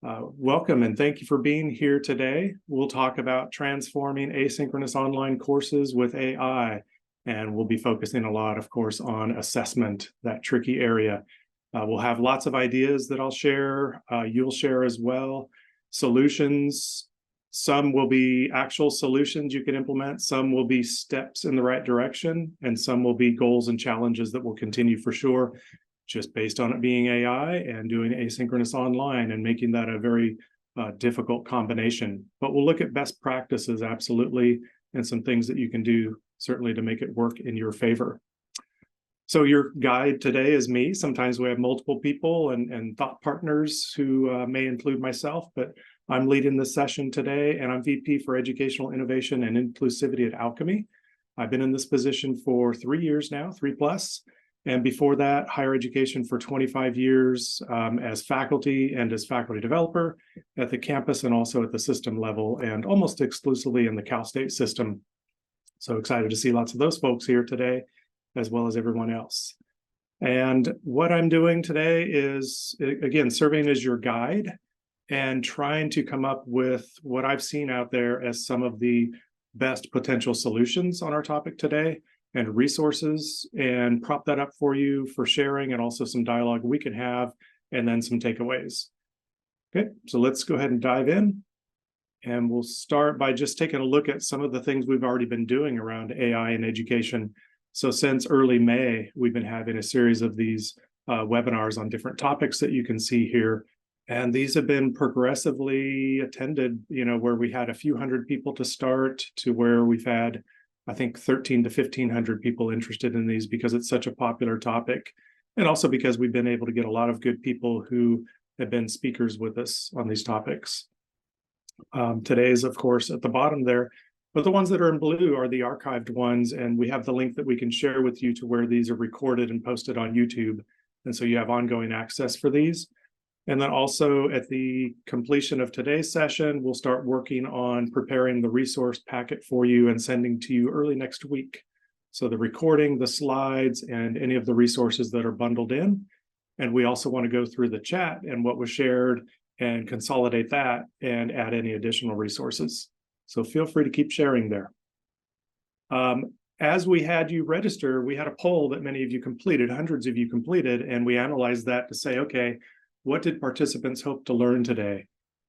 Welcome and thank you for being here today. We'll talk about transforming asynchronous online courses with AI, and we'll be focusing a lot, of course, on assessment, that tricky area. We'll have lots of ideas that I'll share. You'll share as well. Solutions, some will be actual solutions you can implement, some will be steps in the right direction, and some will be goals and challenges that will continue for sure, just based on it being AI and doing asynchronous online and making that a very difficult combination. But we'll look at best practices, absolutely, and some things that you can do certainly to make it work in your favor. So your guide today is me. Sometimes we have multiple people and thought partners who may include myself, but I'm leading this session today, and I'm VP for Educational Innovation and Inclusivity at Alchemy. I've been in this position for 3 years now, 3+. And before that, higher education for 25 years as faculty and as faculty developer at the campus and also at the system level, and almost exclusively in the Cal State system. So excited to see lots of those folks here today, as well as everyone else. And what I'm doing today is, again, serving as your guide and trying to come up with what I've seen out there as some of the best potential solutions on our topic today, and resources, and prop that up for you for sharing, and also some dialogue we can have, and then some takeaways. Okay, so let's go ahead and dive in. And we'll start by just taking a look at some of the things we've already been doing around AI in education. So since early May, we've been having a series of these webinars on different topics that you can see here. And these have been progressively attended, where we had a few hundred people to start to where we've had, I think, 1,300 to 1,500 people interested in these because it's such a popular topic. And also because we've been able to get a lot of good people who have been speakers with us on these topics. Today's, of course, at the bottom there, but the ones that are in blue are the archived ones. And we have the link that we can share with you to where these are recorded and posted on YouTube. And so you have ongoing access for these. And then also at the completion of today's session, we'll start working on preparing the resource packet for you and sending to you early next week. So the recording, the slides, and any of the resources that are bundled in. And we also want to go through the chat and what was shared and consolidate that and add any additional resources. So feel free to keep sharing there. As we had you register, we had a poll that many of you completed, hundreds of you completed, and we analyzed that to say, okay, what did participants hope to learn today?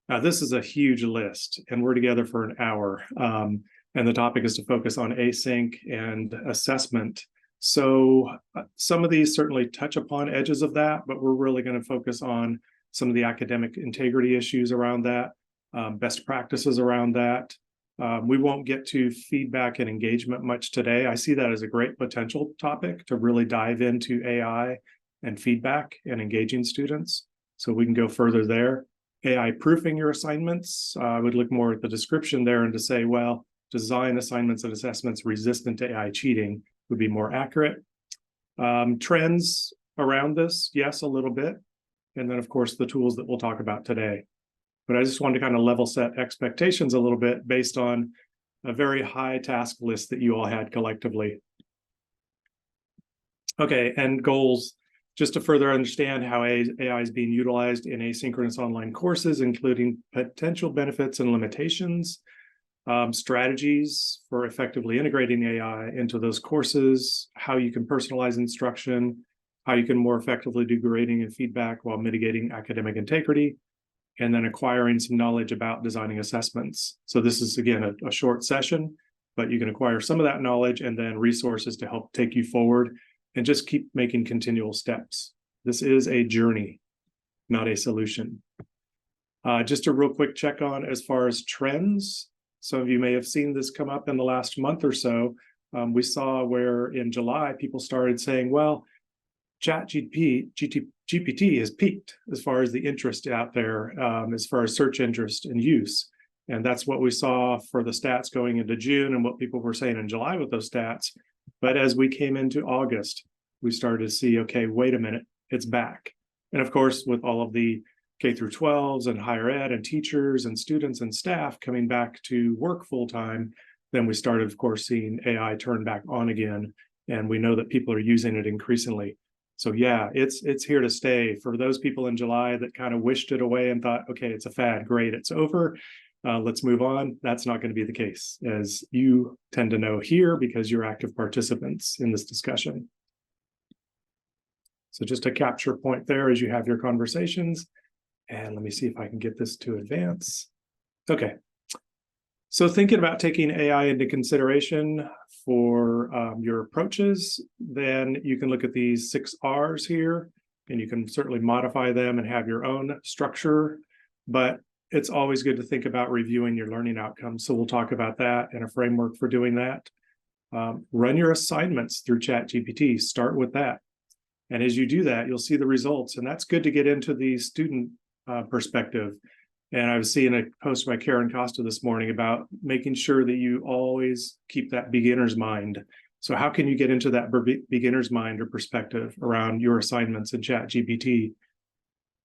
Now, this is a huge list, and we're together for an hour. And the topic is to focus on async and assessment. So some of these certainly touch upon edges of that, but we're really going to focus on some of the academic integrity issues around that, best practices around that. We won't get to feedback and engagement much today. I see that as a great potential topic to really dive into AI and feedback and engaging students. So we can go further there. AI proofing your assignments. I would look more at the description there and to say, well, design assignments and assessments resistant to AI cheating would be more accurate. Trends around this, yes, a little bit. And then, of course, the tools that we'll talk about today. But I just wanted to kind of level set expectations a little bit based on a very high task list that you all had collectively. Okay, and goals. Just to further understand how AI is being utilized in asynchronous online courses, including potential benefits and limitations, strategies for effectively integrating AI into those courses, how you can personalize instruction, how you can more effectively do grading and feedback while mitigating academic integrity, and then acquiring some knowledge about designing assessments. So this is, again, a short session, but you can acquire some of that knowledge and then resources to help take you forward and just keep making continual steps. This is a journey, not a solution. Just a real quick check on as far as trends. Some of you may have seen this come up in the last month or so. We saw where in July, people started saying, well, GPT has peaked as far as the interest out there, as far as search interest and use. And that's what we saw for the stats going into June and what people were saying in July with those stats. But as we came into August, we started to see, okay, wait a minute, it's back. And of course, with all of the K through 12s and higher ed and teachers and students and staff coming back to work full time, then we started, of course, seeing AI turn back on again. And we know that people are using it increasingly. So yeah, it's here to stay. For those people in July that kind of wished it away and thought, okay, it's a fad, great, it's over, let's move on. That's not going to be the case, as you tend to know here because you're active participants in this discussion. So just a capture point there as you have your conversations. And let me see if I can get this to advance. Okay. So thinking about taking AI into consideration for your approaches, then you can look at these 6 R's here, and you can certainly modify them and have your own structure, but it's always good to think about reviewing your learning outcomes. So we'll talk about that and a framework for doing that. Run your assignments through ChatGPT, start with that. And as you do that, you'll see the results, and that's good to get into the student perspective. And I was seeing a post by Karen Costa this morning about making sure that you always keep that beginner's mind. So how can you get into that beginner's mind or perspective around your assignments in ChatGPT?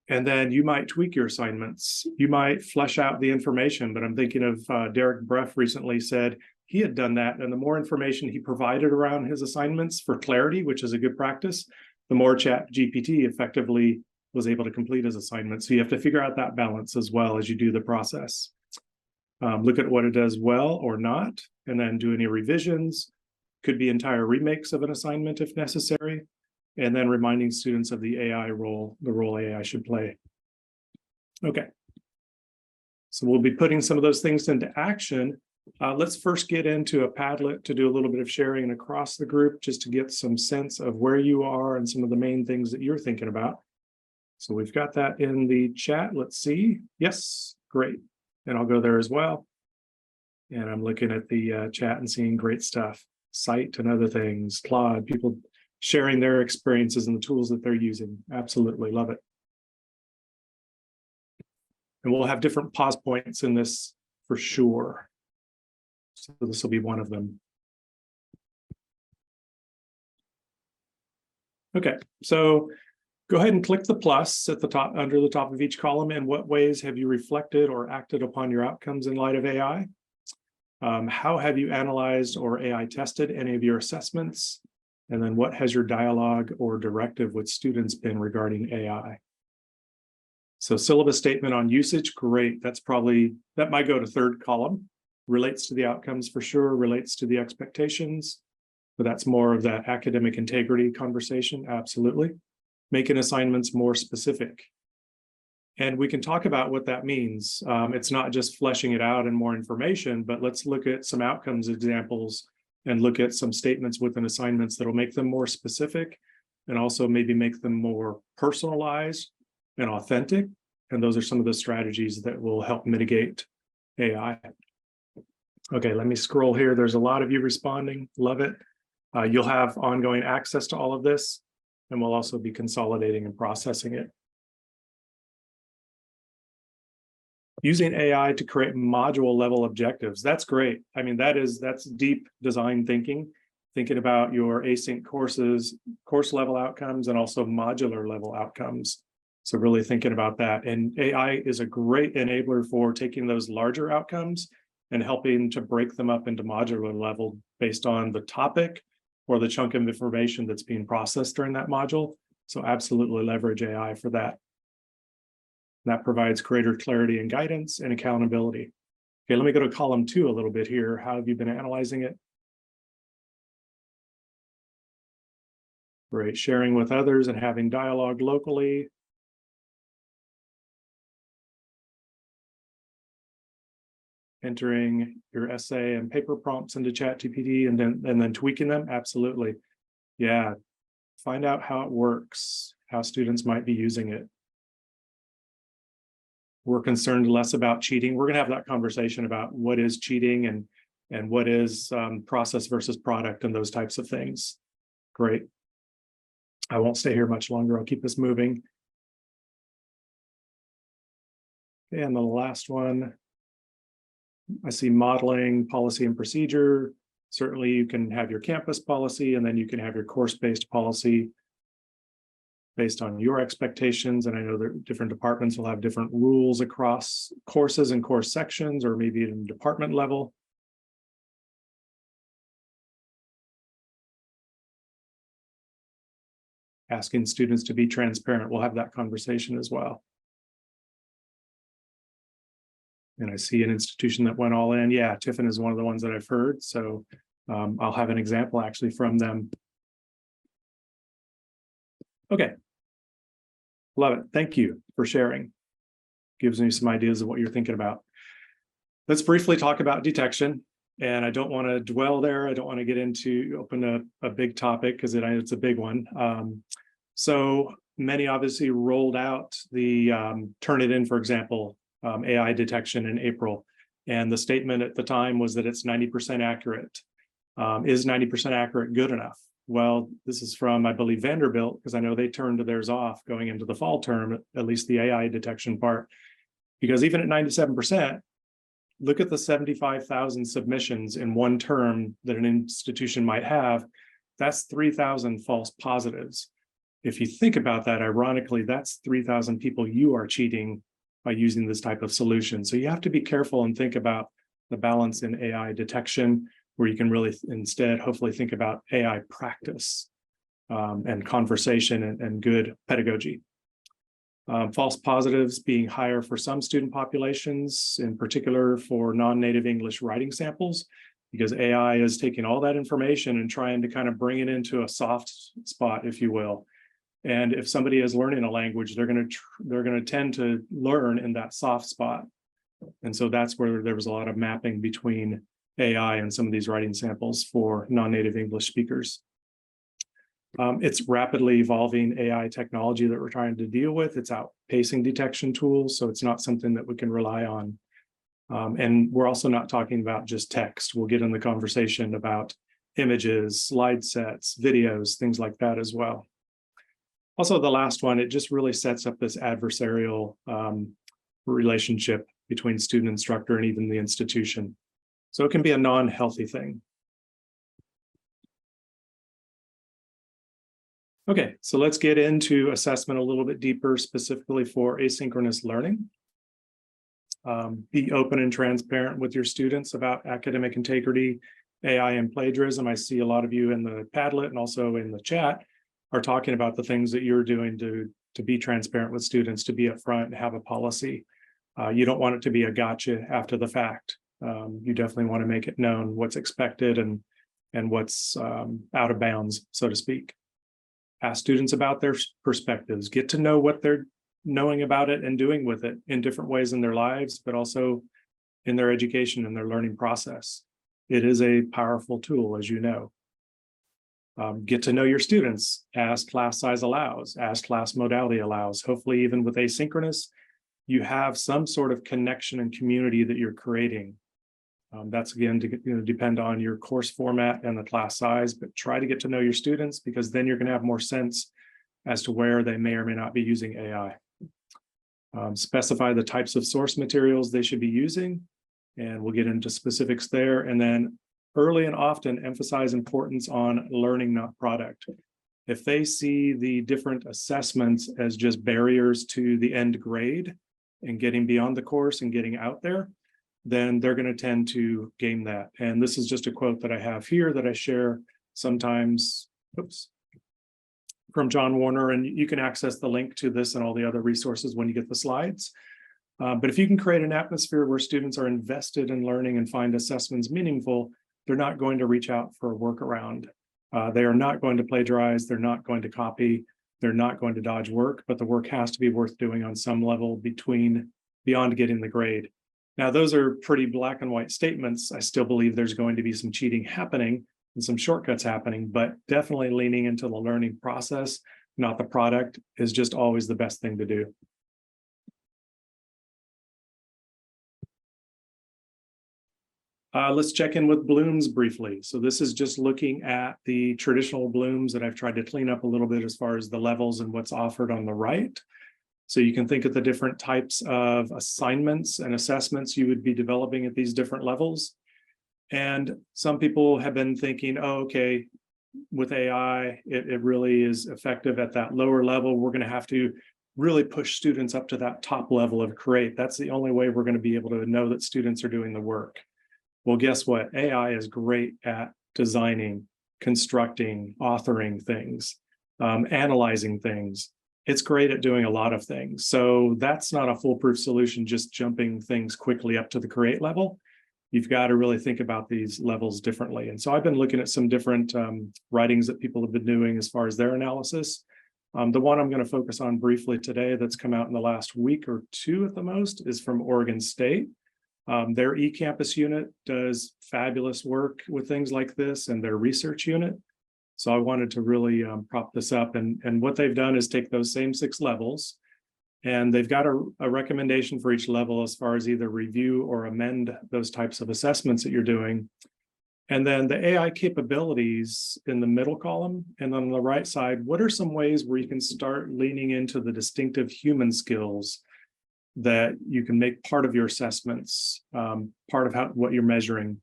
And then you might tweak your assignments. You might flesh out the information, but I'm thinking of Derek Breff recently said he had done that. And the more information he provided around his assignments for clarity, which is a good practice, the more ChatGPT effectively was able to complete his assignment. So you have to figure out that balance as well as you do the process. Look at what it does well or not, and then do any revisions. Could be entire remakes of an assignment if necessary, and then reminding students of the AI role, the role AI should play. Okay. So we'll be putting some of those things into action. Let's first get into a Padlet to do a little bit of sharing across the group, just to get some sense of where you are and some of the main things that you're thinking about. So we've got that in the chat. Let's see. Yes, great. And I'll go there as well. And I'm looking at the chat and seeing great stuff. Cite and other things. Claude, people sharing their experiences and the tools that they're using. Absolutely love it. And we'll have different pause points in this for sure. So this will be one of them. Okay, so go ahead and click the plus at the top, under the top of each column. In what ways have you reflected or acted upon your outcomes in light of AI? How have you analyzed or AI tested any of your assessments? And then what has your dialogue or directive with students been regarding AI? So syllabus statement on usage, great. That might go to third column. Relates to the outcomes for sure, relates to the expectations, but that's more of that academic integrity conversation, absolutely. Making assignments more specific. And we can talk about what that means. It's not just fleshing it out and more information, but let's look at some outcomes examples and look at some statements within assignments that'll make them more specific and also maybe make them more personalized and authentic. And those are some of the strategies that will help mitigate AI. Okay, let me scroll here. There's a lot of you responding. Love it. You'll have ongoing access to all of this, and we'll also be consolidating and processing it. Using AI to create module level objectives. That's great. I mean, that's deep design thinking about your async courses, course level outcomes, and also modular level outcomes. So really thinking about that. And AI is a great enabler for taking those larger outcomes and helping to break them up into modular level based on the topic or the chunk of information that's being processed during that module. So absolutely leverage AI for that. That provides greater clarity and guidance and accountability. Okay, let me go to column 2 a little bit here. How have you been analyzing it? Great, sharing with others and having dialogue locally. Entering your essay and paper prompts into ChatGPT and then tweaking them. Absolutely. Yeah. Find out how it works, how students might be using it. We're concerned less about cheating. We're going to have that conversation about what is cheating and what is process versus product and those types of things. Great. I won't stay here much longer. I'll keep this moving. And the last one. I see modeling, policy and procedure. Certainly you can have your campus policy and then you can have your course-based policy based on your expectations. And I know that different departments will have different rules across courses and course sections or maybe even department level. asking students to be transparent. We'll have that conversation as well. And I see an institution that went all in. Yeah, Tiffin is one of the ones that I've heard. So I'll have an example actually from them. Okay. Love it. Thank you for sharing. Gives me some ideas of what you're thinking about. Let's briefly talk about detection. And I don't want to dwell there. I don't want to get into open a big topic because it's a big one. So many obviously rolled out the Turnitin, for example, AI detection in April. And the statement at the time was that it's 90% accurate. Is 90% accurate good enough? Well, this is from, I believe, Vanderbilt, because I know they turned theirs off going into the fall term, at least the AI detection part. Because even at 97%, look at the 75,000 submissions in one term that an institution might have. That's 3,000 false positives. If you think about that, ironically, that's 3,000 people you are cheating by using this type of solution. So you have to be careful and think about the balance in AI detection, where you can really instead hopefully think about AI practice and conversation and good pedagogy. False positives being higher for some student populations, in particular for non-native English writing samples, because AI is taking all that information and trying to kind of bring it into a soft spot, if you will. And if somebody is learning a language, they're going to tend to learn in that soft spot. And so that's where there was a lot of mapping between AI and some of these writing samples for non-native English speakers. It's rapidly evolving AI technology that we're trying to deal with. It's outpacing detection tools, so it's not something that we can rely on. And we're also not talking about just text. We'll get in the conversation about images, slide sets, videos, things like that as well. Also, the last one, it just really sets up this adversarial relationship between student instructor and even the institution. So it can be a non-healthy thing. Okay, so let's get into assessment a little bit deeper, specifically for asynchronous learning. Be open and transparent with your students about academic integrity, AI, and plagiarism. I see a lot of you in the Padlet and also in the chat are talking about the things that you're doing to be transparent with students, to be upfront and have a policy. You don't want it to be a gotcha after the fact. You definitely want to make it known what's expected and what's out of bounds, so to speak. Ask students about their perspectives, get to know what they're knowing about it and doing with it in different ways in their lives, but also in their education and their learning process. It is a powerful tool, as you know. Get to know your students as class size allows, as class modality allows. Hopefully, even with asynchronous, you have some sort of connection and community that you're creating. That's again to depend on your course format and the class size, but try to get to know your students, because then you're going to have more sense as to where they may or may not be using AI. Specify the types of source materials they should be using, and we'll get into specifics there. And then early and often emphasize importance on learning, not product. If they see the different assessments as just barriers to the end grade and getting beyond the course and getting out there, then they're going to tend to game that. And this is just a quote that I have here that I share sometimes, from John Warner, and you can access the link to this and all the other resources when you get the slides. But if you can create an atmosphere where students are invested in learning and find assessments meaningful, they're not going to reach out for a workaround. They are not going to plagiarize, they're not going to copy, they're not going to dodge work, but the work has to be worth doing on some level beyond getting the grade. Now, those are pretty black and white statements. I still believe there's going to be some cheating happening and some shortcuts happening, but definitely leaning into the learning process, not the product, is just always the best thing to do. Let's check in with blooms briefly. So this is just looking at the traditional blooms that I've tried to clean up a little bit as far as the levels and what's offered on the right. So you can think of the different types of assignments and assessments you would be developing at these different levels. And some people have been thinking, oh, okay, with AI, it really is effective at that lower level. We're going to have to really push students up to that top level of create. That's the only way we're going to be able to know that students are doing the work. Well, guess what? AI is great at designing, constructing, authoring things. analyzing things. It's great at doing a lot of things. So that's not a foolproof solution, just jumping things quickly up to the create level. You've got to really think about these levels differently. And so I've been looking at some different writings that people have been doing as far as their analysis. The one I'm going to focus on briefly today that's come out in the last week or two at the most is from Oregon State. Their eCampus unit does fabulous work with things like this, and their research unit. So I wanted to really prop this up. And what they've done is take those same 6 levels, and they've got a recommendation for each level as far as either review or amend those types of assessments that you're doing. And then the AI capabilities in the middle column, and on the right side, what are some ways where you can start leaning into the distinctive human skills that you can make part of your assessments, part of what you're measuring.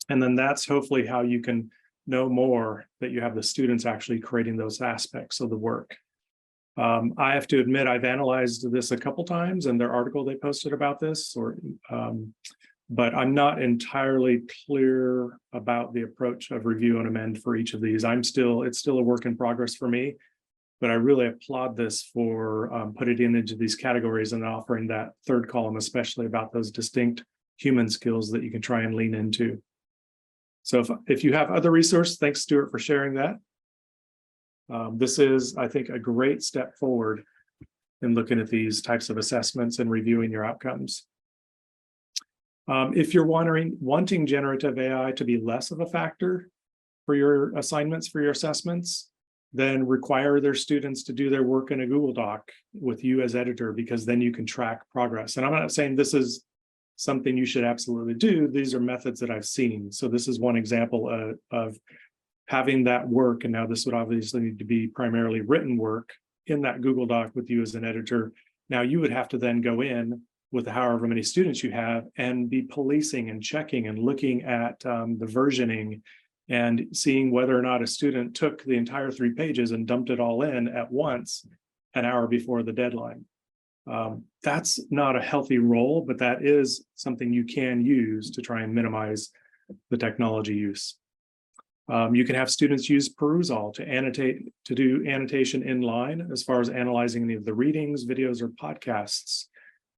And then that's hopefully how you can know more that you have the students actually creating those aspects of the work. I have to admit, I've analyzed this a couple times in their article they posted about this, but I'm not entirely clear about the approach of review and amend for each of these. It's still a work in progress for me, but I really applaud this for putting it into these categories and offering that third column, especially about those distinct human skills that you can try and lean into. So if you have other resources, thanks, Stuart, for sharing that. This is, I think, a great step forward in looking at these types of assessments and reviewing your outcomes. If you're wanting generative AI to be less of a factor for your assignments, for your assessments, then require their students to do their work in a Google Doc with you as editor, because then you can track progress. And I'm not saying this is something you should absolutely do. These are methods that I've seen. So this is one example of having that work. And now this would obviously need to be primarily written work in that Google Doc with you as an editor. Now you would have to then go in with however many students you have and be policing and checking and looking at the versioning and seeing whether or not a student took the entire 3 pages and dumped it all in at once an hour before the deadline. That's not a healthy role, but that is something you can use to try and minimize the technology use. You can have students use Perusall to do annotation in line as far as analyzing any of the readings, videos, or podcasts.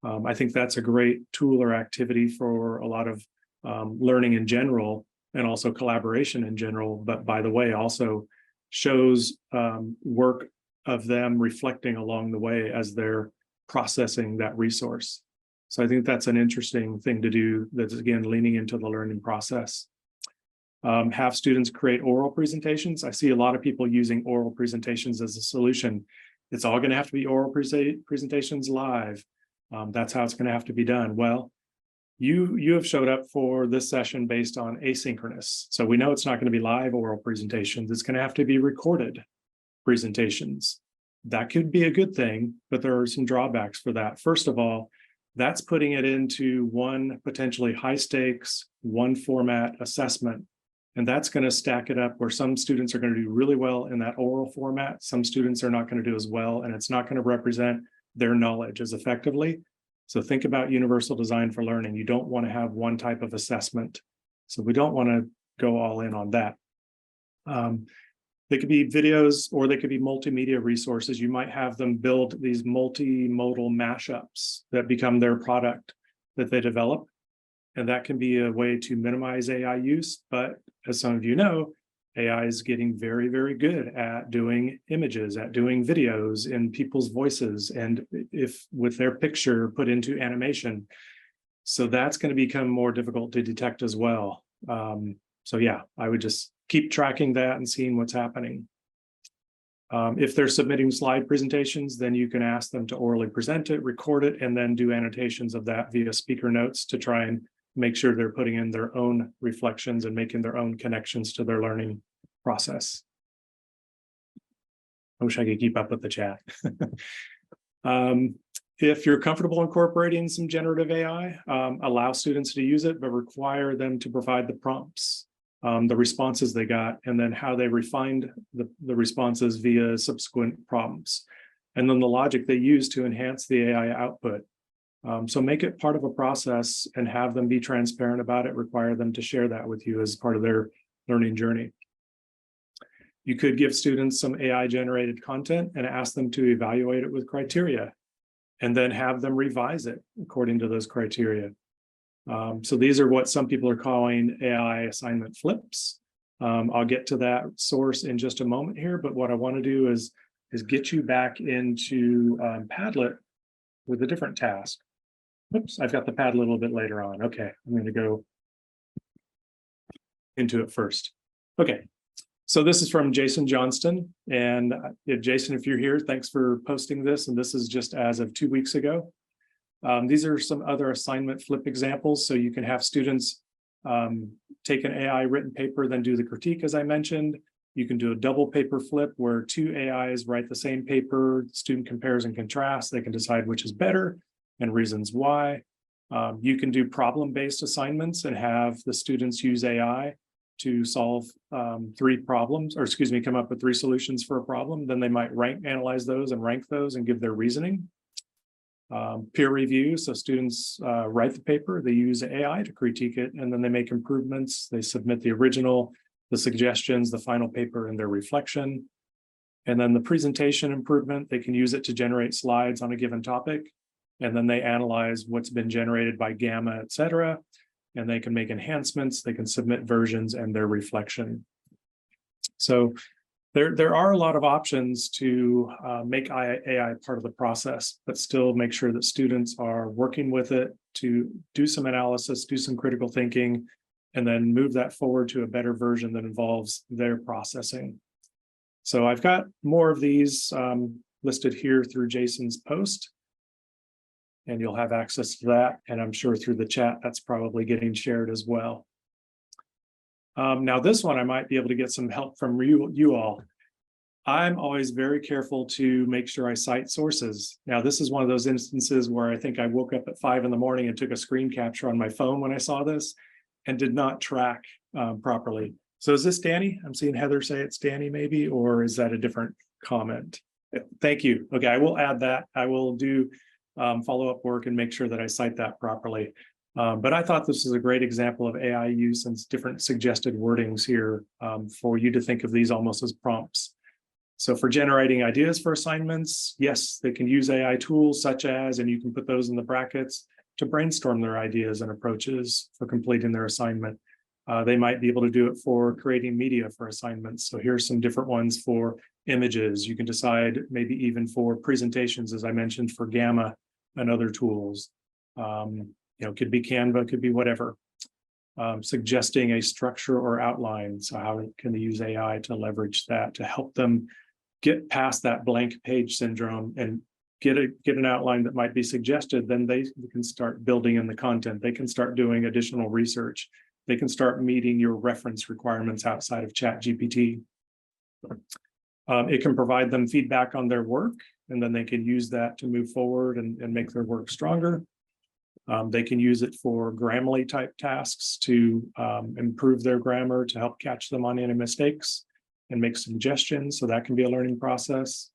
I think that's a great tool or activity for a lot of learning in general, and also collaboration in general, but by the way, also shows work of them reflecting along the way as they're processing that resource. So I think that's an interesting thing to do, that's again, leaning into the learning process. Have students create oral presentations. I see a lot of people using oral presentations as a solution. It's all gonna have to be oral presentations live. That's how it's gonna have to be done. Well, you have showed up for this session based on asynchronous. So we know it's not going to be live oral presentations. It's going to have to be recorded presentations. That could be a good thing, but there are some drawbacks for that. First of all, that's putting it into one potentially high stakes, one format assessment. And that's going to stack it up where some students are going to do really well in that oral format. Some students are not going to do as well, and it's not going to represent their knowledge as effectively. So think about universal design for learning. You don't want to have one type of assessment. So we don't want to go all in on that. They could be videos, or they could be multimedia resources. You might have them build these multimodal mashups that become their product that they develop. And that can be a way to minimize AI use. But as some of you know, AI is getting very, very good at doing images, at doing videos in people's voices, and if with their picture put into animation. So that's going to become more difficult to detect as well. So yeah, I would just keep tracking that and seeing what's happening. If they're submitting slide presentations, then you can ask them to orally present it, record it, and then do annotations of that via speaker notes to try and make sure they're putting in their own reflections and making their own connections to their learning process. I wish I could keep up with the chat. If you're comfortable incorporating some generative AI, allow students to use it, but require them to provide the prompts, the responses they got, and then how they refined the responses via subsequent prompts, and then the logic they use to enhance the AI output. So make it part of a process and have them be transparent about it, require them to share that with you as part of their learning journey. You could give students some AI-generated content and ask them to evaluate it with criteria, and then have them revise it according to those criteria. So these are what some people are calling AI assignment flips. I'll get to that source in just a moment here, but what I want to do is get you back into Padlet with a different task. Oops, I've got the Padlet a little bit later on. Okay, I'm going to go into it first. Okay, so this is from Jason Johnston. And Jason, if you're here, thanks for posting this. And this is just as of 2 weeks ago. These are some other assignment flip examples. So you can have students take an AI written paper, then do the critique, as I mentioned. You can do a double paper flip where two AIs write the same paper, the student compares and contrasts. They can decide which is better and reasons why. You can do problem-based assignments and have the students use AI to solve three problems, or excuse me, come up with three solutions for a problem. Then they might analyze those and rank those and give their reasoning. Peer review, so students write the paper, they use AI to critique it, and then they make improvements. They submit the original, the suggestions, the final paper, and their reflection. And then the presentation improvement, they can use it to generate slides on a given topic, and then they analyze what's been generated by Gamma, et cetera, and they can make enhancements, they can submit versions and their reflection. So there are a lot of options to make AI part of the process, but still make sure that students are working with it to do some analysis, do some critical thinking, and then move that forward to a better version that involves their processing. So I've got more of these listed here through Jason's post, and you'll have access to that. And I'm sure through the chat, that's probably getting shared as well. Now this one, I might be able to get some help from you all. I'm always very careful to make sure I cite sources. Now, this is one of those instances where I think I woke up at 5 in the morning and took a screen capture on my phone when I saw this and did not track properly. So is this Danny? I'm seeing Heather say it's Danny maybe, or is that a different comment? Thank you. Okay, I will add that. I will do follow-up work and make sure that I cite that properly. But I thought this is a great example of AI use and different suggested wordings here for you to think of these almost as prompts. So for generating ideas for assignments, yes, they can use AI tools such as, and you can put those in the brackets, to brainstorm their ideas and approaches for completing their assignment. They might be able to do it for creating media for assignments. So here's some different ones for images. You can decide maybe even for presentations, as I mentioned, for Gamma and other tools. Could be Canva, could be whatever. Suggesting a structure or outline. So how can they use AI to leverage that to help them get past that blank page syndrome and get an outline that might be suggested? Then they can start building in the content. They can start doing additional research. They can start meeting your reference requirements outside of ChatGPT. It can provide them feedback on their work, and then they can use that to move forward and make their work stronger. They can use it for Grammarly type tasks to improve their grammar, to help catch them on any mistakes and make suggestions. So that can be a learning process.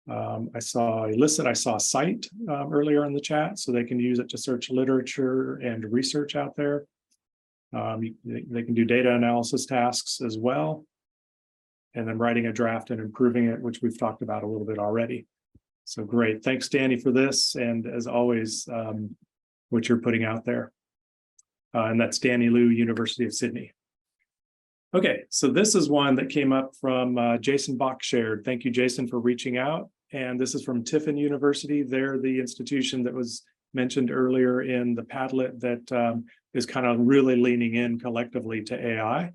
I saw elicit, I saw cite earlier in the chat, so they can use it to search literature and research out there. They can do data analysis tasks as well. And then writing a draft and improving it, which we've talked about a little bit already. So great, thanks Danny for this. And as always, what you're putting out there. And that's Danny Liu, University of Sydney. Okay, so this is one that came up from Jason Bach shared. Thank you, Jason, for reaching out. And this is from Tiffin University. They're the institution that was mentioned earlier in the Padlet that is kind of really leaning in collectively to AI.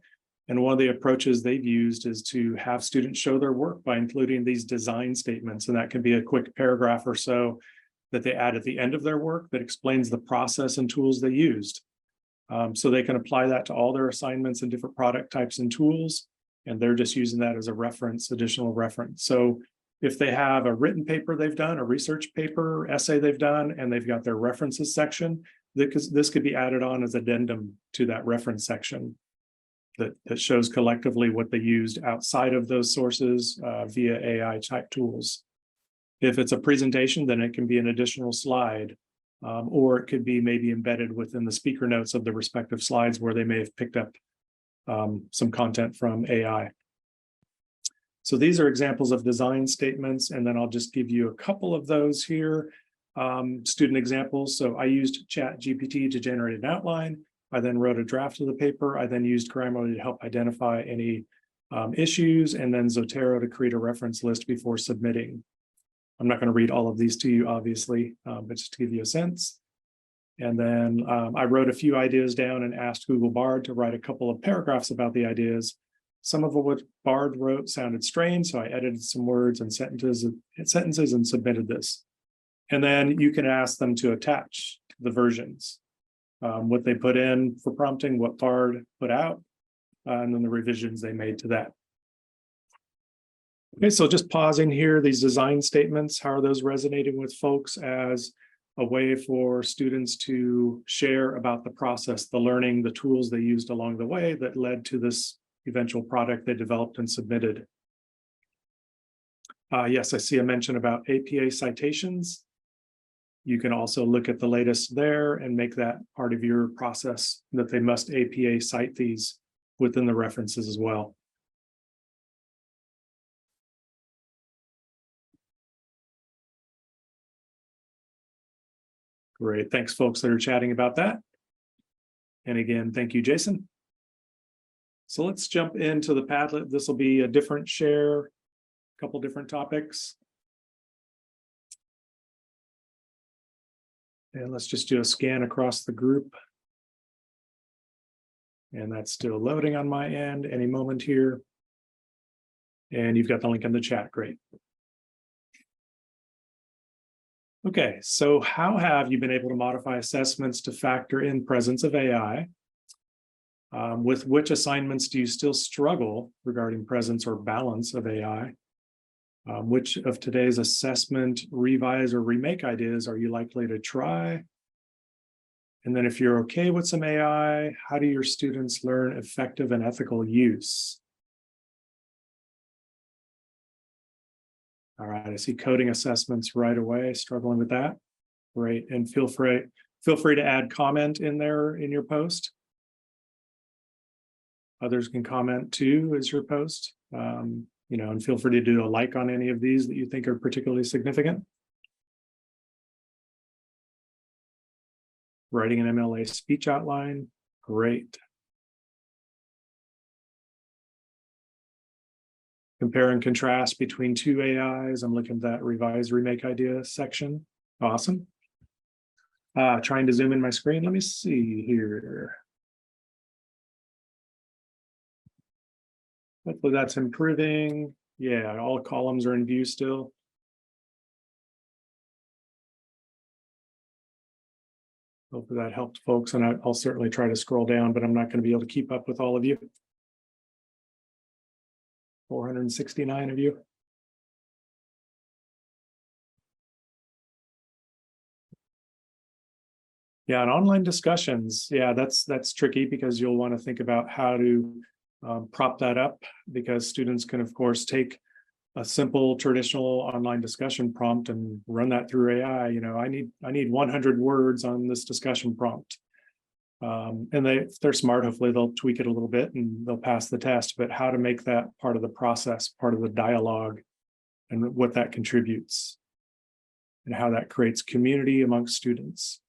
And one of the approaches they've used is to have students show their work by including these design statements. And that can be a quick paragraph or so that they add at the end of their work that explains the process and tools they used. So they can apply that to all their assignments and different product types and tools, and they're just using that as a reference, additional reference. So if they have a written paper they've done, a research paper, essay they've done, and they've got their references section, this could be added on as addendum to that reference section that shows collectively what they used outside of those sources via AI type tools. If it's a presentation, then it can be an additional slide, or it could be maybe embedded within the speaker notes of the respective slides where they may have picked up some content from AI. So these are examples of design statements, and then I'll just give you a couple of those here. Student examples. So I used ChatGPT to generate an outline. I then wrote a draft of the paper. I then used Grammarly to help identify any issues, and then Zotero to create a reference list before submitting. I'm not going to read all of these to you, obviously, but just to give you a sense. And then I wrote a few ideas down and asked Google Bard to write a couple of paragraphs about the ideas. Some of what Bard wrote sounded strange, so I edited some words and sentences and submitted this. And then you can ask them to attach the versions, what they put in for prompting, what Bard put out, and then the revisions they made to that. Okay, so just pausing here, these design statements, how are those resonating with folks as a way for students to share about the process, the learning, the tools they used along the way that led to this eventual product they developed and submitted? Yes, I see a mention about APA citations. You can also look at the latest there and make that part of your process, that they must APA cite these within the references as well. Great, thanks folks that are chatting about that. And again, thank you, Jason. So let's jump into the Padlet. This will be a different share, a couple different topics. And let's just do a scan across the group. And that's still loading on my end any moment here. And you've got the link in the chat, great. Okay, so how have you been able to modify assessments to factor in presence of AI? With which assignments do you still struggle regarding presence or balance of AI? Which of today's assessment, revise, or remake ideas are you likely to try? And then if you're okay with some AI, how do your students learn effective and ethical use? All right, I see coding assessments right away, struggling with that. Great, and feel free to add comment in there in your post. Others can comment too as your post, and feel free to do a like on any of these that you think are particularly significant. Writing an MLA speech outline, great. Compare and contrast between two AIs. I'm looking at that revise, remake idea section. Awesome. Trying to zoom in my screen. Let me see here. Hopefully that's improving. Yeah, all columns are in view still. Hopefully that helped folks, and I'll certainly try to scroll down, but I'm not going to be able to keep up with all of you. 469 of you. Yeah, and online discussions, yeah, that's tricky because you'll want to think about how to prop that up, because students can, of course, take a simple traditional online discussion prompt and run that through AI. I need 100 words on this discussion prompt. And if they're smart, hopefully they'll tweak it a little bit and they'll pass the test. But how to make that part of the process, part of the dialogue, and what that contributes, and how that creates community amongst students.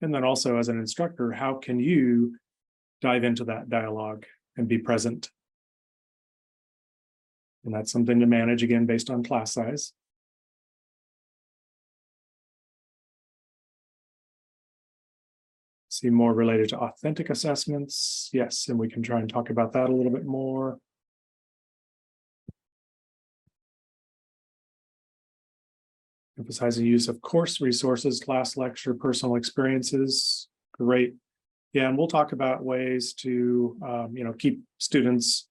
And then also as an instructor, how can you dive into that dialogue and be present? And that's something to manage, again, based on class size. See more related to authentic assessments. Yes, and we can try and talk about that a little bit more. Emphasizing use of course resources, class lecture, personal experiences. Great. Yeah, and we'll talk about ways to keep students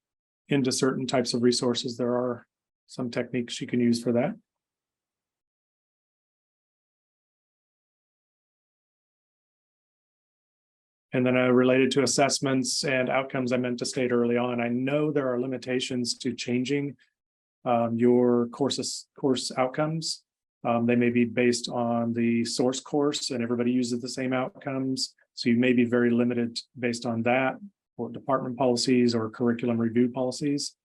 into certain types of resources. There are some techniques you can use for that. And then related to assessments and outcomes, I meant to state early on, I know there are limitations to changing your course outcomes. They may be based on the source course and everybody uses the same outcomes. So you may be very limited based on that, or department policies or curriculum review policies.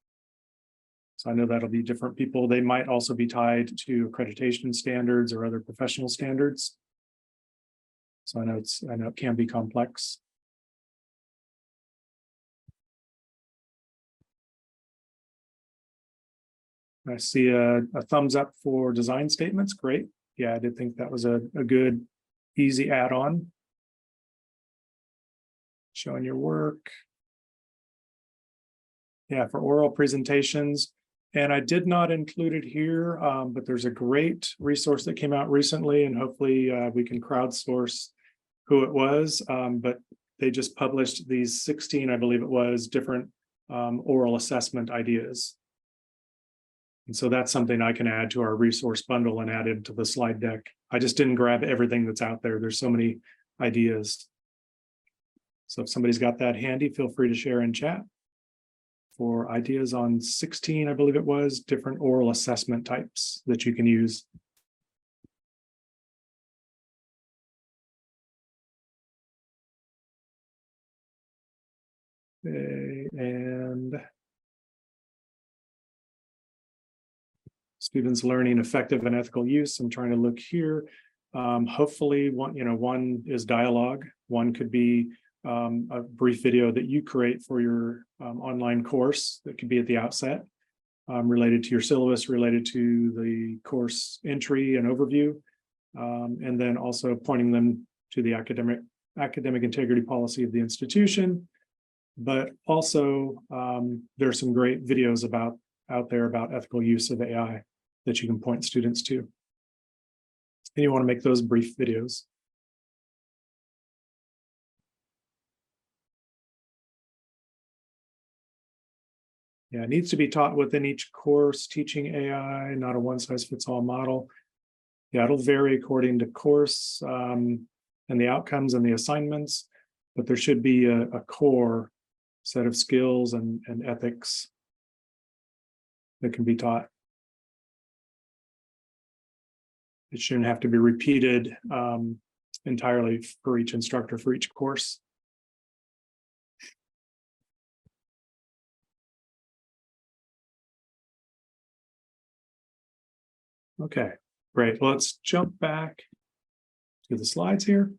So I know that'll be different people. They might also be tied to accreditation standards or other professional standards. So I know it can be complex. I see a thumbs up for design statements. Great. Yeah, I did think that was a good, easy add-on. Showing your work. Yeah, for oral presentations. And I did not include it here, but there's a great resource that came out recently, and hopefully we can crowdsource who it was. But they just published these 16, I believe it was, different oral assessment ideas. And so that's something I can add to our resource bundle and add into the slide deck. I just didn't grab everything that's out there. There's so many ideas. So if somebody's got that handy, feel free to share in chat for ideas on 16, I believe it was, different oral assessment types that you can use. Okay, and students learning effective and ethical use. I'm trying to look here. Hopefully one is dialogue. One could be a brief video that you create for your online course that could be at the outset, related to your syllabus, related to the course entry and overview, and then also pointing them to the academic integrity policy of the institution. But also there's some great videos out there about ethical use of AI that you can point students to. And you want to make those brief videos. Yeah, it needs to be taught within each course, teaching AI, not a one-size-fits-all model. Yeah, it'll vary according to course and the outcomes and the assignments, but there should be a core set of skills and ethics that can be taught. It shouldn't have to be repeated entirely for each instructor for each course. Okay, great. Well, let's jump back to the slides here.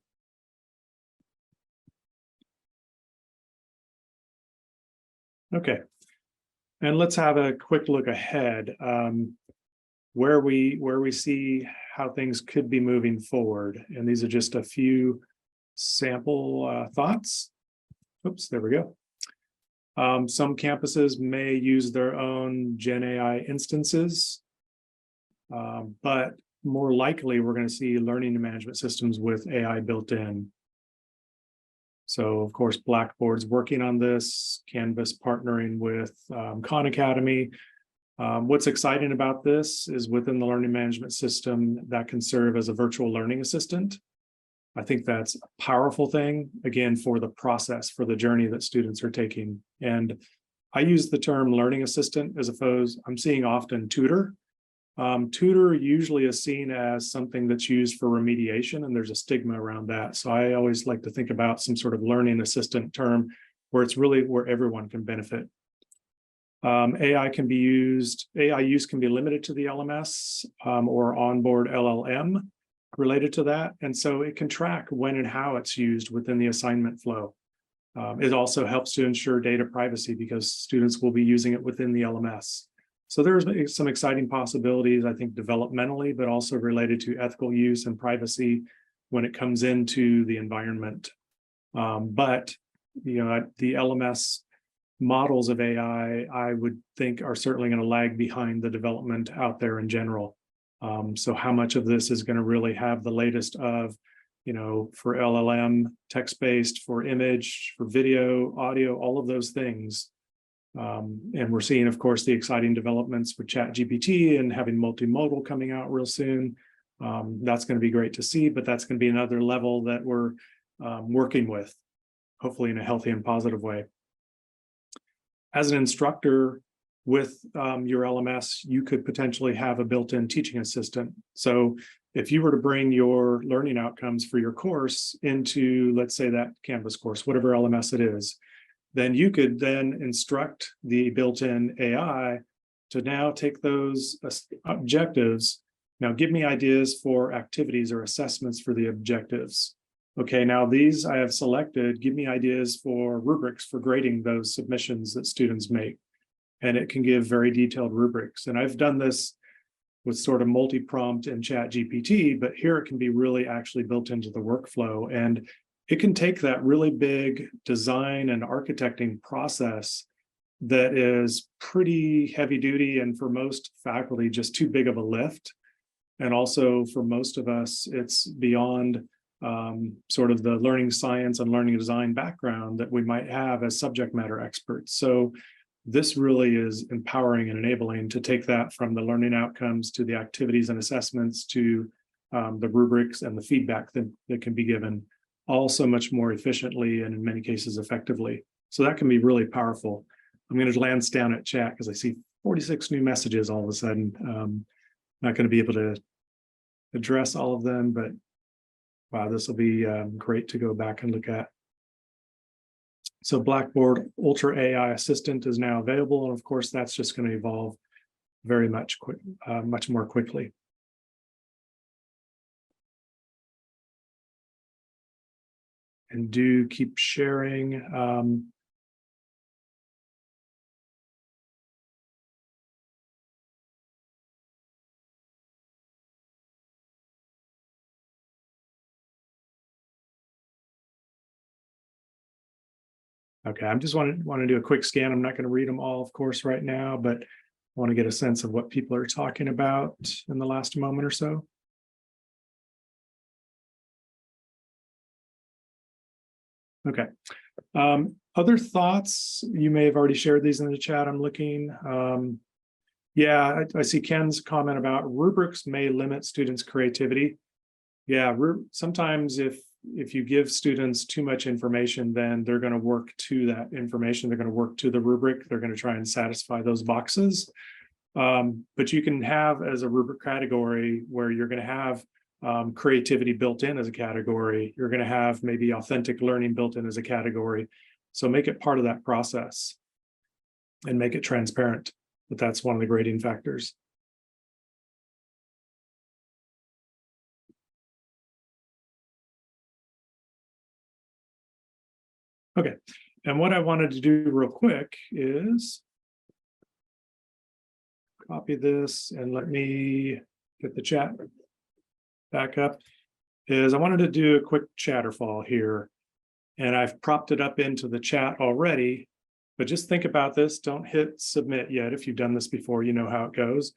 Okay, and let's have a quick look ahead, where we see how things could be moving forward. And these are just a few sample thoughts. Oops, there we go. Some campuses may use their own Gen AI instances, but more likely we're going to see learning management systems with AI built in. So of course, Blackboard's working on this, Canvas partnering with Khan Academy. What's exciting about this is within the learning management system that can serve as a virtual learning assistant. I think that's a powerful thing, again, for the process, for the journey that students are taking. And I use the term learning assistant as opposed, I'm seeing often tutor. Tutor usually is seen as something that's used for remediation, and there's a stigma around that. So I always like to think about some sort of learning assistant term where it's really where everyone can benefit. AI use can be limited to the LMS or onboard LLM related to that. And so it can track when and how it's used within the assignment flow. It also helps to ensure data privacy because students will be using it within the LMS. So there's some exciting possibilities, I think, developmentally, but also related to ethical use and privacy when it comes into the environment. But the LMS models of AI, I would think, are certainly going to lag behind the development out there in general. So how much of this is going to really have the latest of, for LLM, text-based, for image, for video, audio, all of those things. And we're seeing, of course, the exciting developments with ChatGPT and having multimodal coming out real soon. That's going to be great to see, but that's going to be another level that we're working with, hopefully in a healthy and positive way. As an instructor with your LMS, you could potentially have a built-in teaching assistant. So if you were to bring your learning outcomes for your course into, let's say, that Canvas course, whatever LMS it is, then you could then instruct the built-in AI to now take those objectives. Now give me ideas for activities or assessments for the objectives. Okay, now these I have selected, give me ideas for rubrics for grading those submissions that students make. And it can give very detailed rubrics. And I've done this with sort of multi-prompt and ChatGPT, but here it can be really actually built into the workflow. And it can take that really big design and architecting process that is pretty heavy duty and for most faculty just too big of a lift. And also for most of us, it's beyond sort of the learning science and learning design background that we might have as subject matter experts. So this really is empowering and enabling to take that from the learning outcomes to the activities and assessments to the rubrics and the feedback that can be given, all so much more efficiently and in many cases effectively. So that can be really powerful. I'm going to glance down at chat because I see 46 new messages all of a sudden. Not going to be able to address all of them, but wow, this will be great to go back and look at. So Blackboard Ultra AI Assistant is now available, and of course, that's just going to evolve very much more quickly. And do keep sharing. Okay, I just want to do a quick scan. I'm not going to read them all, of course, right now, but I want to get a sense of what people are talking about in the last moment or so. Okay. Other thoughts? You may have already shared these in the chat. I'm looking. Yeah, I see Ken's comment about rubrics may limit students' creativity. Yeah, sometimes if you give students too much information, then they're going to work to that information. They're going to work to the rubric. They're going to try and satisfy those boxes. But you can have as a rubric category where you're going to have creativity built in as a category. You're going to have maybe authentic learning built in as a category. So make it part of that process and make it transparent. But that's one of the grading factors. Okay, and what I wanted to do real quick is copy this and let me get the chat back up. I wanted to do a quick chatterfall here, and I've propped it up into the chat already, but just think about this. Don't hit submit yet. If you've done this before, you know how it goes.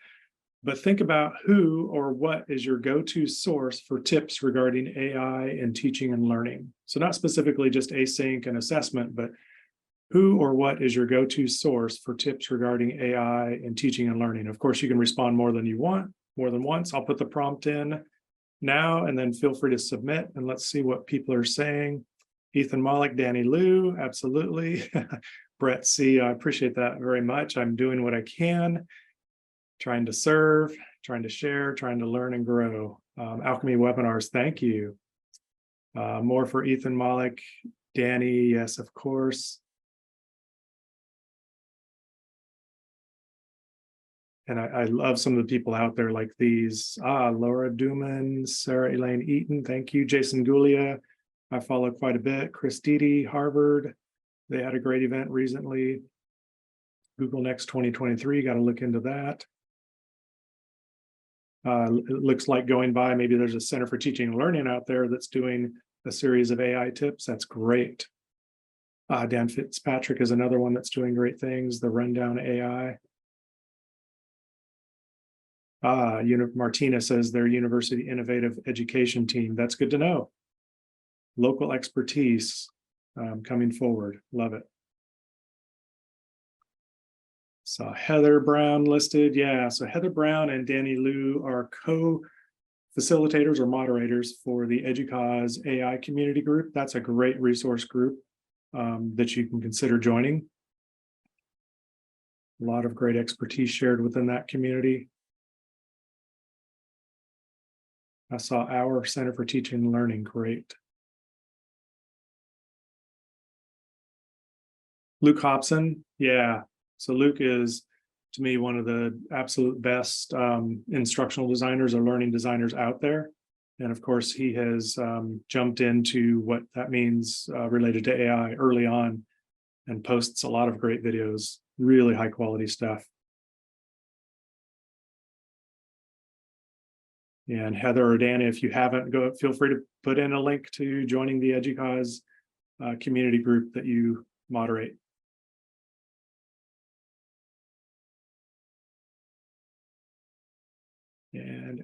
But think about who or what is your go-to source for tips regarding AI in teaching and learning. So not specifically just async and assessment, but who or what is your go-to source for tips regarding AI in teaching and learning? Of course, you can respond more than you want, more than once. I'll put the prompt in now, and then feel free to submit, and let's see what people are saying. Ethan Malik, Danny Liu, absolutely. Brett C, I appreciate that very much. I'm doing what I can. Trying to serve, trying to share, trying to learn and grow. Alchemy webinars, thank you. More for Ethan Malik. Danny, yes, of course. And I love some of the people out there like these. Laura Duman, Sarah Elaine Eaton, thank you. Jason Gulia, I follow quite a bit. Chris Dede, Harvard, they had a great event recently. Google Next 2023, got to look into that. It looks like going by, maybe there's a Center for Teaching and Learning out there that's doing a series of AI tips. That's great. Dan Fitzpatrick is another one that's doing great things, the Rundown AI. Martina says their University Innovative Education Team. That's good to know. Local expertise coming forward. Love it. Saw Heather Brown listed. Yeah, so Heather Brown and Danny Liu are co-facilitators or moderators for the EDUCAUSE AI community group. That's a great resource group that you can consider joining. A lot of great expertise shared within that community. I saw our Center for Teaching and Learning, great. Luke Hobson, yeah. So Luke is to me, one of the absolute best instructional designers or learning designers out there. And of course, he has jumped into what that means related to AI early on and posts a lot of great videos, really high quality stuff. And Heather or Danny, if you haven't, feel free to put in a link to joining the EDUCAUSE community group that you moderate. And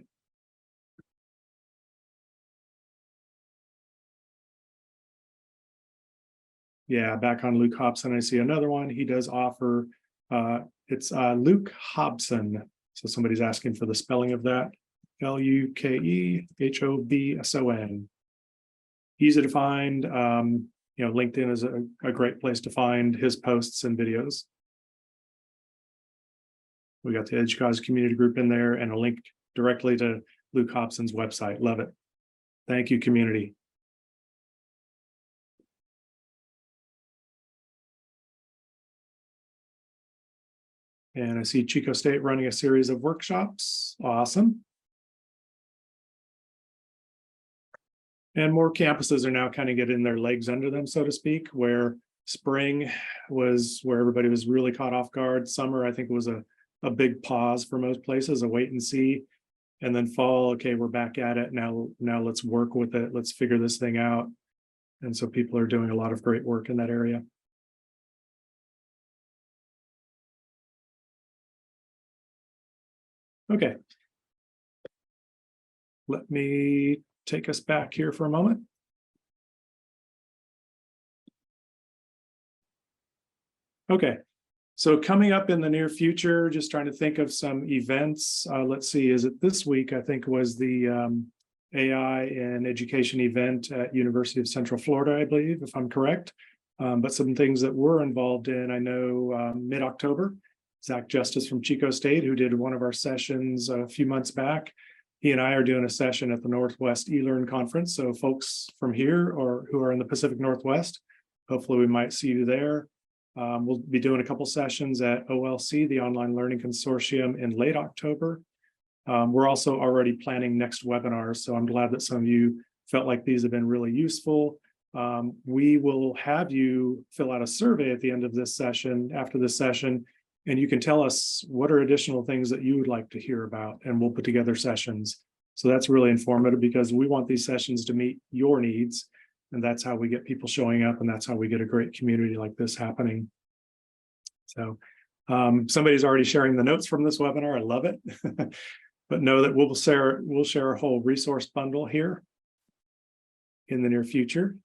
yeah, back on Luke Hobson, I see another one. He does offer, it's Luke Hobson. So somebody's asking for the spelling of that. LUKEHOBSON. Easy to find. LinkedIn is a great place to find his posts and videos. We got the EDUCAUSE community group in there and a link directly to Luke Hobson's website. Love it. Thank you, community. And I see Chico State running a series of workshops. Awesome. And more campuses are now kind of getting their legs under them, so to speak, where spring was where everybody was really caught off guard. Summer, I think, was a big pause for most places, a wait and see. And then fall, okay, we're back at it. Now let's work with it. Let's figure this thing out. And so people are doing a lot of great work in that area. Okay. Let me take us back here for a moment. Okay, so coming up in the near future, just trying to think of some events. Let's see, is it this week? I think was the AI and education event at University of Central Florida, I believe, if I'm correct. But some things that we're involved in, I know mid-October, Zach Justice from Chico State, who did one of our sessions a few months back. He and I are doing a session at the Northwest eLearn Conference. So folks from here or who are in the Pacific Northwest, hopefully we might see you there. We'll be doing a couple sessions at OLC, the Online Learning Consortium, in late October. We're also already planning next webinars, so I'm glad that some of you felt like these have been really useful. We will have you fill out a survey at the end of this session, after this session, and you can tell us what are additional things that you would like to hear about, and we'll put together sessions. So that's really informative because we want these sessions to meet your needs, and that's how we get people showing up, and that's how we get a great community like this happening. So somebody's already sharing the notes from this webinar. I love it. But know that we'll share a whole resource bundle here in the near future.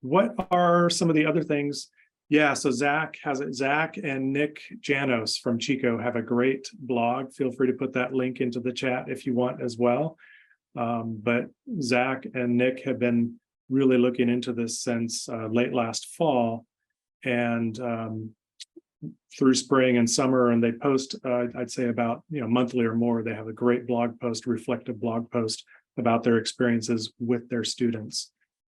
What are some of the other things? Yeah, so Zach and Nick Janos from Chico have a great blog. Feel free to put that link into the chat if you want as well. But Zach and Nick have been really looking into this since late last fall and through spring and summer, and they post, I'd say about monthly or more. They have a great blog post, reflective blog post about their experiences with their students.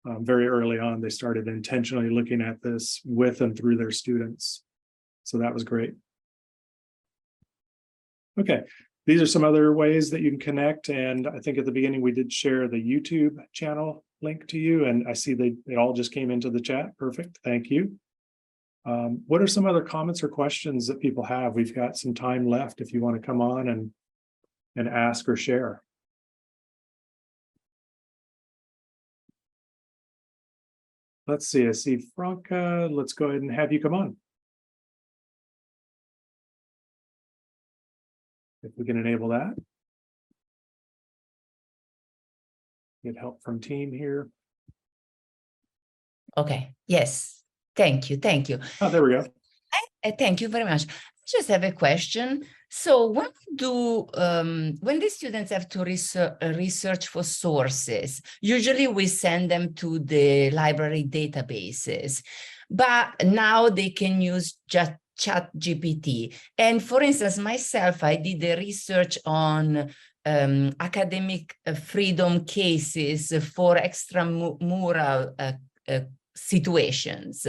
Very early on, they started intentionally looking at this with and through their students. So that was great. Okay, these are some other ways that you can connect. And I think at the beginning, we did share the YouTube channel link to you. And I see it all just came into the chat. Perfect, thank you. What are some other comments or questions that people have? We've got some time left if you want to come on and ask or share. Let's see, I see Franca. Let's go ahead and have you come on. If we can enable that. Get help from team here. Okay, yes. Thank you. Oh, there we go. Thank you very much. I just have a question. So when the students have to research for sources, usually we send them to the library databases, but now they can use just ChatGPT. And for instance, myself, I did the research on academic freedom cases for extramural situations.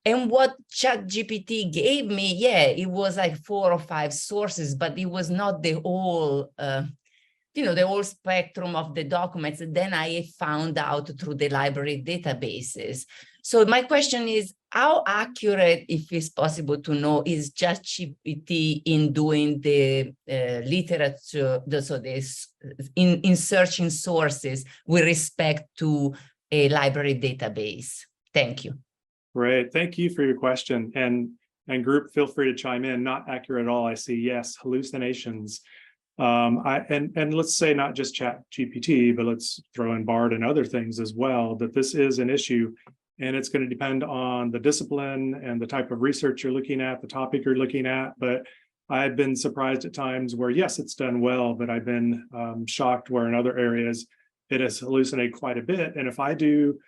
And what ChatGPT gave me, yeah, it was like 4 or 5 sources, but it was not the whole, the whole spectrum of the documents. And then I found out through the library databases. So my question is, how accurate, if it's possible to know, is ChatGPT in doing the literature, in searching sources with respect to a library database? Thank you. Great. Thank you for your question. And group, feel free to chime in. Not accurate at all. I see, yes, hallucinations. And let's say not just ChatGPT, but let's throw in BARD and other things as well, that this is an issue. And it's going to depend on the discipline and the type of research you're looking at, the topic you're looking at. But I've been surprised at times where, yes, it's done well, but I've been shocked where in other areas it has hallucinated quite a bit. And if I do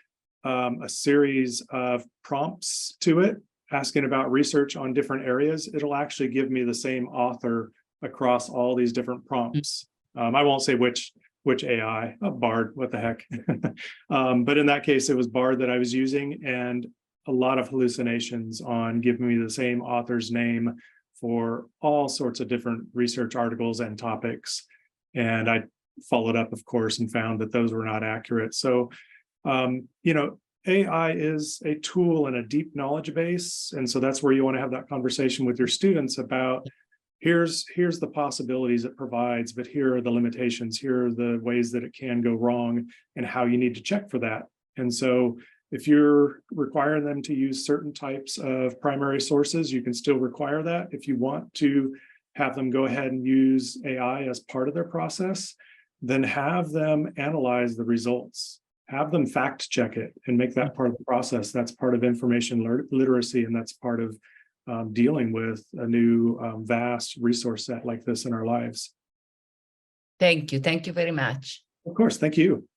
a series of prompts to it, asking about research on different areas, it'll actually give me the same author across all these different prompts. I won't say which AI, BARD, what the heck. But in that case, it was BARD that I was using, and a lot of hallucinations on giving me the same author's name for all sorts of different research articles and topics. And I followed up, of course, and found that those were not accurate. So AI is a tool and a deep knowledge base. And so that's where you want to have that conversation with your students about, here's the possibilities it provides, but here are the limitations, here are the ways that it can go wrong and how you need to check for that. And so if you're requiring them to use certain types of primary sources, you can still require that. If you want to have them go ahead and use AI as part of their process, then have them analyze the results. Have them fact check it and make that part of the process. That's part of information literacy, and that's part of dealing with a new vast resource set like this in our lives. Thank you. Thank you very much. Of course. Thank you.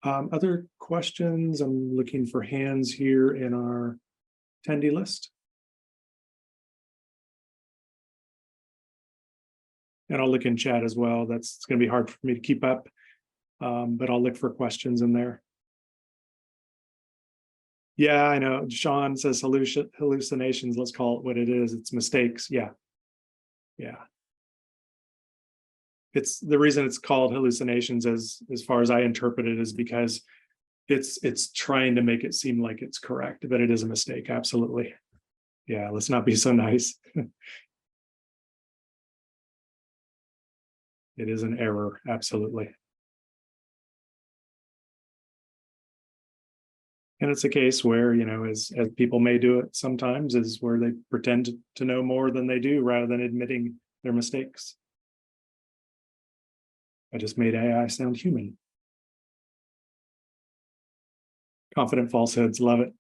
Other questions? I'm looking for hands here in our attendee list. And I'll look in chat as well. It's going to be hard for me to keep up, but I'll look for questions in there. Yeah, I know. Sean says hallucinations. Let's call it what it is. It's mistakes. Yeah. It's the reason it's called hallucinations, as far as I interpret it, is because it's trying to make it seem like it's correct, but it is a mistake. Absolutely. Yeah. Let's not be so nice. It is an error, absolutely. And it's a case where, as people may do it sometimes, is where they pretend to know more than they do rather than admitting their mistakes. I just made AI sound human. Confident falsehoods, love it.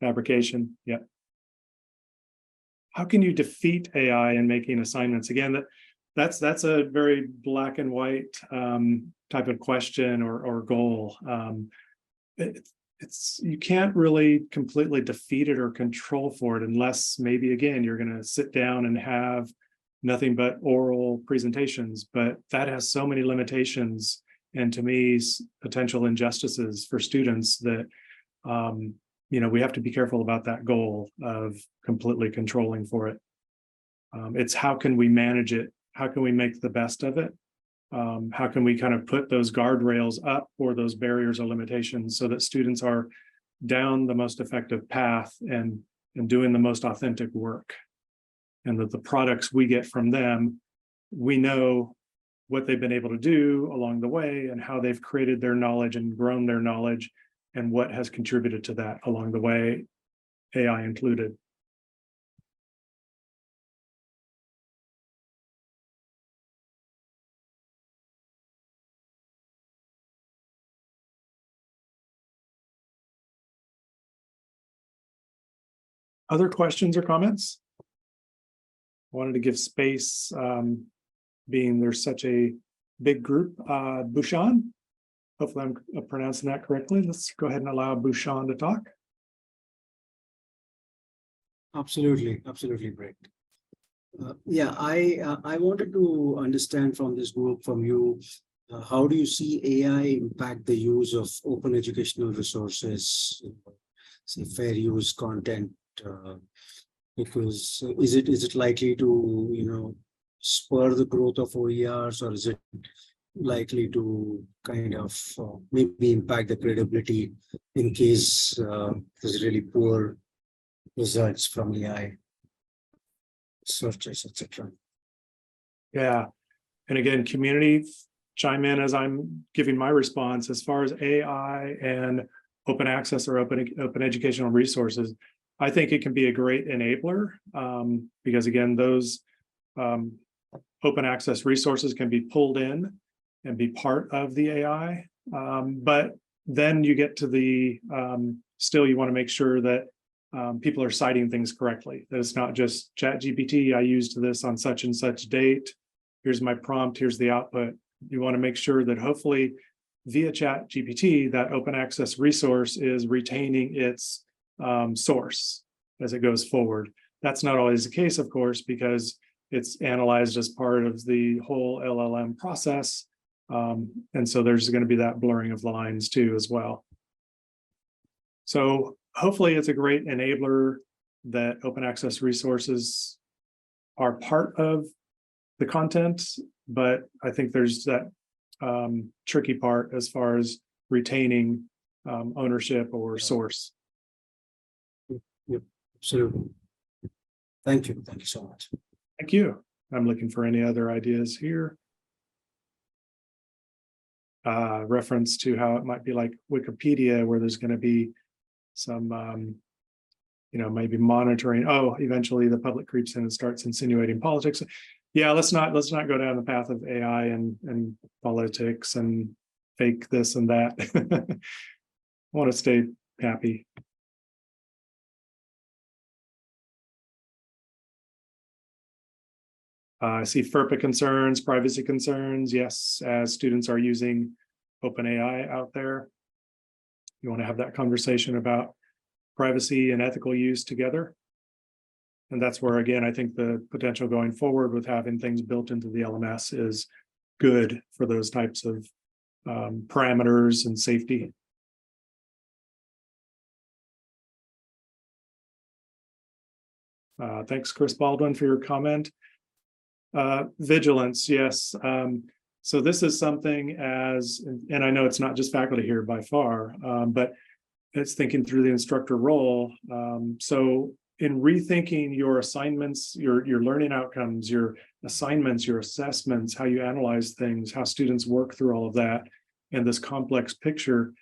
Fabrication, yeah. How can you defeat AI in making assignments? Again, that's a very black and white type of question or goal. You can't really completely defeat it or control for it unless maybe, again, you're going to sit down and have nothing but oral presentations, but that has so many limitations and, to me, potential injustices for students that we have to be careful about that goal of completely controlling for it. It's how can we manage it? How can we make the best of it? How can we kind of put those guardrails up or those barriers or limitations so that students are down the most effective path and doing the most authentic work, and that the products we get from them, we know what they've been able to do along the way and how they've created their knowledge and grown their knowledge and what has contributed to that along the way, AI included. Other questions or comments? I wanted to give space, being there's such a big group. Bhushan, hopefully I'm pronouncing that correctly. Let's go ahead and allow Bhushan to talk. Absolutely, great. I wanted to understand from this group, from you, how do you see AI impact the use of open educational resources, say fair use content? Because is it likely to spur the growth of OERs, or is it likely to kind of maybe impact the credibility in case there's really poor results from AI searches, etc.? Yeah. And again, community, chime in as I'm giving my response. As far as AI and open access or open educational resources, I think it can be a great enabler because again, those open access resources can be pulled in and be part of the AI. But then you get to the, still you want to make sure that people are citing things correctly, that it's not just ChatGPT, I used this on such and such date. Here's my prompt, here's the output. You want to make sure that hopefully via ChatGPT, that open access resource is retaining its source as it goes forward. That's not always the case, of course, because it's analyzed as part of the whole LLM process. And so there's going to be that blurring of lines too as well. So hopefully it's a great enabler that open access resources are part of the content, but I think there's that tricky part as far as retaining ownership or source. Yep, absolutely. Thank you so much. Thank you. I'm looking for any other ideas here. Reference to how it might be like Wikipedia, where there's going to be some maybe monitoring. Oh, eventually the public creeps in and starts insinuating politics. Yeah, let's not go down the path of AI and politics and fake this and that. I want to stay happy. I see FERPA concerns, privacy concerns. Yes, as students are using OpenAI out there, you want to have that conversation about privacy and ethical use together. And that's where, again, I think the potential going forward with having things built into the LMS is good for those types of parameters and safety. Thanks, Chris Baldwin, for your comment. Vigilance, yes. So this is something and I know it's not just faculty here by far, but it's thinking through the instructor role. So in rethinking your assignments, your learning outcomes, your assignments, your assessments, how you analyze things, how students work through all of that, and this complex picture,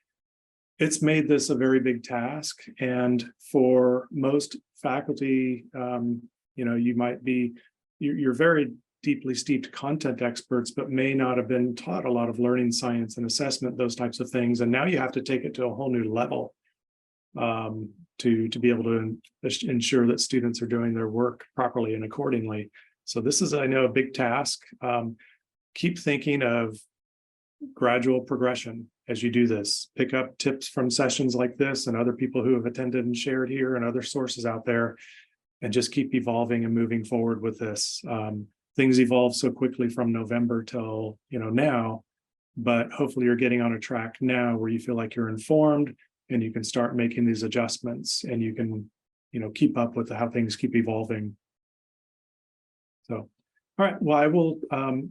it's made this a very big task. And for most faculty, you might be, you're very deeply steeped content experts, but may not have been taught a lot of learning science and assessment, those types of things. And now you have to take it to a whole new level to be able to ensure that students are doing their work properly and accordingly. So this is, I know, a big task. Keep thinking of gradual progression as you do this. Pick up tips from sessions like this and other people who have attended and shared here and other sources out there, and just keep evolving and moving forward with this. Things evolve so quickly from November till now, but hopefully you're getting on a track now where you feel like you're informed and you can start making these adjustments, and you can keep up with how things keep evolving. So, all right, well, I will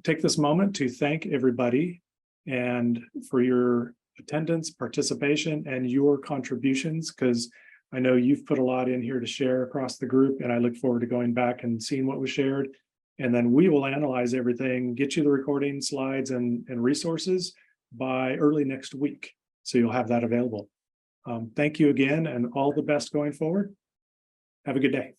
take this moment to thank everybody and for your attendance, participation, and your contributions, because I know you've put a lot in here to share across the group, and I look forward to going back and seeing what was shared. And then we will analyze everything, get you the recording, slides, and resources by early next week. So you'll have that available. Thank you again, and all the best going forward. Have a good day.